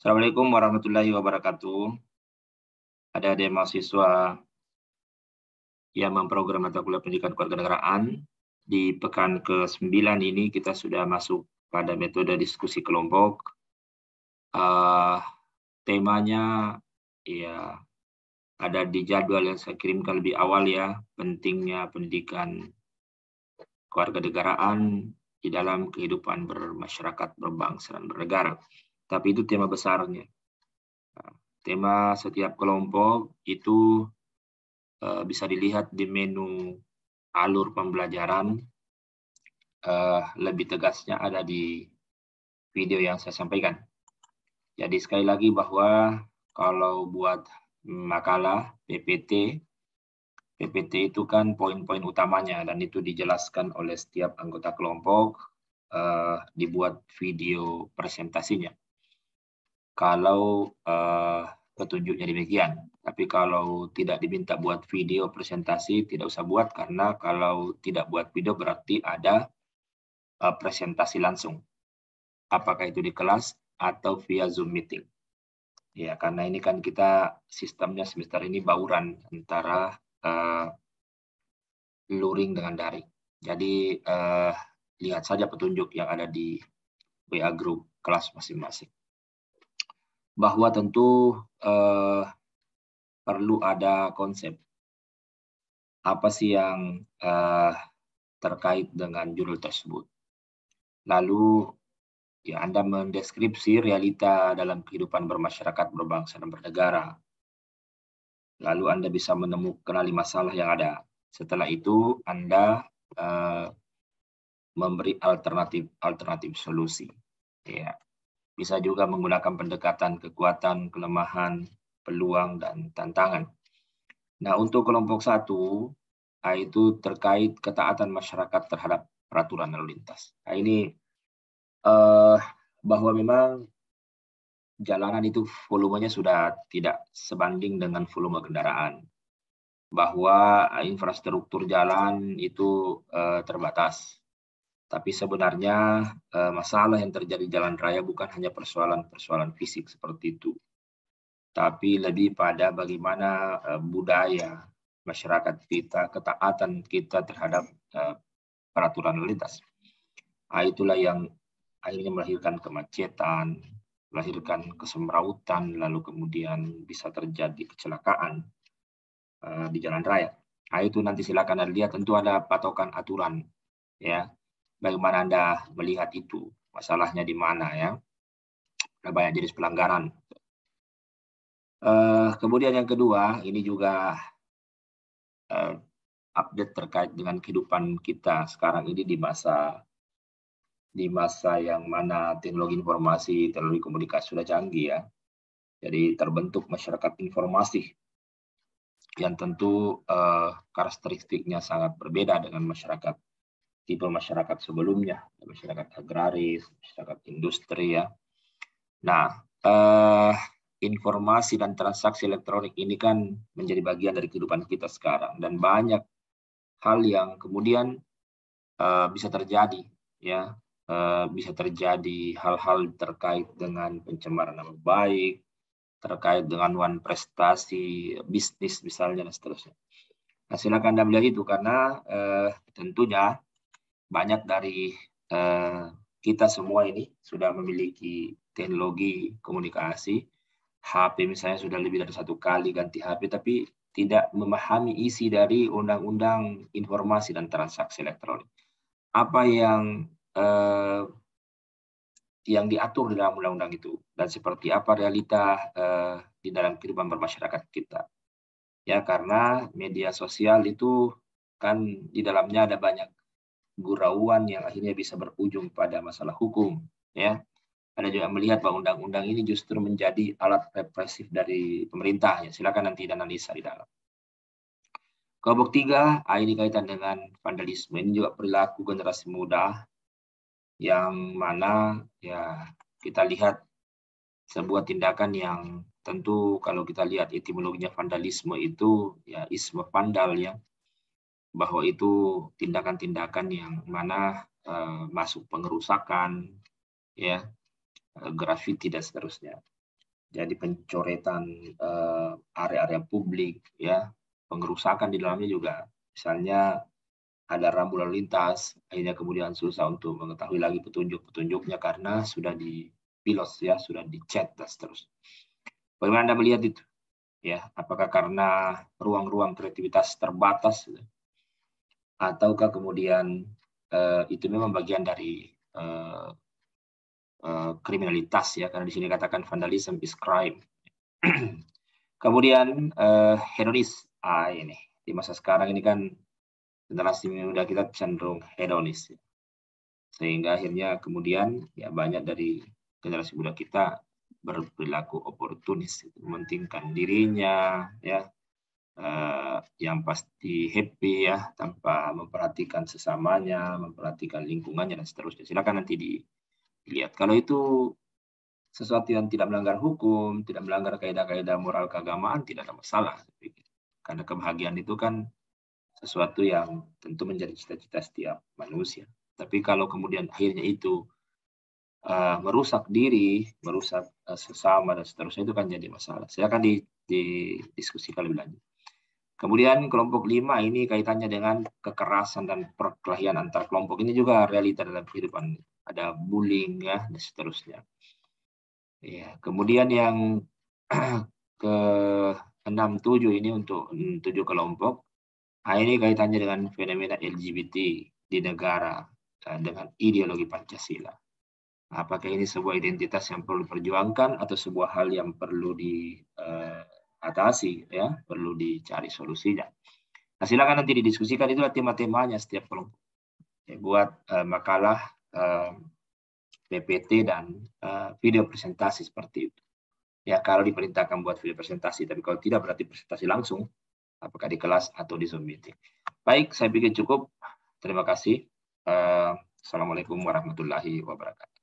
Assalamualaikum warahmatullahi wabarakatuh. Adik-adik mahasiswa yang memprogram mata kuliah pendidikan kewarganegaraan, di pekan ke-9 ini kita sudah masuk pada metode diskusi kelompok. Temanya ya ada di jadwal yang saya kirimkan lebih awal ya, pentingnya pendidikan kewarganegaraan di dalam kehidupan bermasyarakat, berbangsa, dan bernegara. Tapi itu tema besarnya. Tema setiap kelompok itu bisa dilihat di menu alur pembelajaran. Lebih tegasnya ada di video yang saya sampaikan. Jadi sekali lagi bahwa kalau buat makalah PPT itu kan poin-poin utamanya dan itu dijelaskan oleh setiap anggota kelompok, dibuat video presentasinya. Kalau petunjuknya demikian. Tapi kalau tidak diminta buat video presentasi, tidak usah buat, karena kalau tidak buat video berarti ada presentasi langsung. Apakah itu di kelas atau via Zoom meeting. Ya, karena ini kan kita sistemnya semester ini bauran antara luring dengan daring. Jadi lihat saja petunjuk yang ada di WA group kelas masing-masing. Bahwa tentu perlu ada konsep. Apa sih yang terkait dengan judul tersebut. Lalu ya Anda mendeskripsi realita dalam kehidupan bermasyarakat, berbangsa, dan bernegara. Lalu Anda bisa menemukan masalah yang ada. Setelah itu Anda memberi alternatif solusi. Ya. Bisa juga menggunakan pendekatan kekuatan, kelemahan, peluang, dan tantangan. Nah, untuk kelompok 1, itu terkait ketaatan masyarakat terhadap peraturan lalu lintas. Nah, ini bahwa memang jalanan itu volumenya sudah tidak sebanding dengan volume kendaraan. Bahwa infrastruktur jalan itu terbatas. Tapi sebenarnya masalah yang terjadi di jalan raya bukan hanya persoalan fisik seperti itu. Tapi lebih pada bagaimana budaya masyarakat kita, ketaatan kita terhadap peraturan lalu lintas. Itulah yang akhirnya melahirkan kemacetan, melahirkan kesemrautan, lalu kemudian bisa terjadi kecelakaan di jalan raya. Itu nanti silakan Anda lihat, tentu ada patokan aturan. Ya, bagaimana Anda melihat itu, masalahnya di mana ya? Ada banyak jenis pelanggaran. Kemudian yang kedua, ini juga update terkait dengan kehidupan kita sekarang ini di masa yang mana teknologi informasi, teknologi komunikasi sudah canggih ya. Jadi terbentuk masyarakat informasi yang tentu karakteristiknya sangat berbeda dengan tipe masyarakat sebelumnya, masyarakat agraris, masyarakat industri ya. Nah, informasi dan transaksi elektronik ini kan menjadi bagian dari kehidupan kita sekarang dan banyak hal yang kemudian bisa terjadi ya. Bisa terjadi hal-hal terkait dengan pencemaran nama baik, terkait dengan prestasi bisnis misalnya dan seterusnya. Nah, silakan Anda melihat itu karena tentunya banyak dari kita semua ini sudah memiliki teknologi komunikasi. HP misalnya sudah lebih dari 1 kali ganti HP, tapi tidak memahami isi dari Undang-Undang Informasi dan Transaksi Elektronik. Apa yang diatur di dalam undang-undang itu dan seperti apa realita di dalam kehidupan bermasyarakat kita. Ya, karena media sosial itu kan di dalamnya ada banyak gurauan yang akhirnya bisa berujung pada masalah hukum. Ya, ada juga melihat bahwa undang-undang ini justru menjadi alat represif dari pemerintah. Ya, silakan nanti analisa di dalam. Kelompok 3, ini kaitan dengan vandalisme. Ini juga perilaku generasi muda yang mana ya kita lihat sebuah tindakan yang tentu kalau kita lihat etimologinya vandalisme itu ya isme vandal ya, bahwa itu tindakan-tindakan yang mana masuk pengerusakan ya, grafiti dan seterusnya. Jadi pencoretan area-area publik, ya, pengerusakan di dalamnya juga, misalnya ada rambu lalu lintas, akhirnya kemudian susah untuk mengetahui lagi petunjuk-petunjuknya karena sudah dipilos, ya, sudah dicet dan seterusnya. Bagaimana Anda melihat itu? Ya, apakah karena ruang-ruang kreativitas terbatas, ataukah kemudian itu memang bagian dari kriminalitas, ya, karena di sini katakan vandalism is crime. Kemudian hedonis, ini di masa sekarang ini kan generasi muda kita cenderung hedonis, ya. Sehingga akhirnya kemudian ya banyak dari generasi muda kita berperilaku oportunis, mementingkan dirinya, ya, yang pasti happy, ya, tanpa memperhatikan sesamanya, memperhatikan lingkungannya dan seterusnya. Silakan nanti dilihat. Kalau itu sesuatu yang tidak melanggar hukum, tidak melanggar kaidah-kaidah moral keagamaan, tidak ada masalah. Karena kebahagiaan itu kan sesuatu yang tentu menjadi cita-cita setiap manusia. Tapi kalau kemudian akhirnya itu merusak diri, merusak sesama dan seterusnya, itu kan jadi masalah. Silakan didiskusikan lebih lanjut. Kemudian kelompok 5 ini kaitannya dengan kekerasan dan perkelahian antar kelompok. Ini juga realita dalam kehidupan. Ada bullying, ya, dan seterusnya. Ya, kemudian yang ke-6-7 ini untuk 7 kelompok. Nah, ini kaitannya dengan fenomena LGBT di negara dengan ideologi Pancasila. Apakah ini sebuah identitas yang perlu diperjuangkan atau sebuah hal yang perlu diatasi, ya, perlu dicari solusinya. Nah, silakan nanti didiskusikan, itulah tema-temanya setiap kelompok. Ya, buat makalah PPT dan video presentasi seperti itu. Ya, kalau diperintahkan buat video presentasi, tapi kalau tidak berarti presentasi langsung, apakah di kelas atau di Zoom meeting. Baik, saya pikir cukup. Terima kasih. Assalamualaikum warahmatullahi wabarakatuh.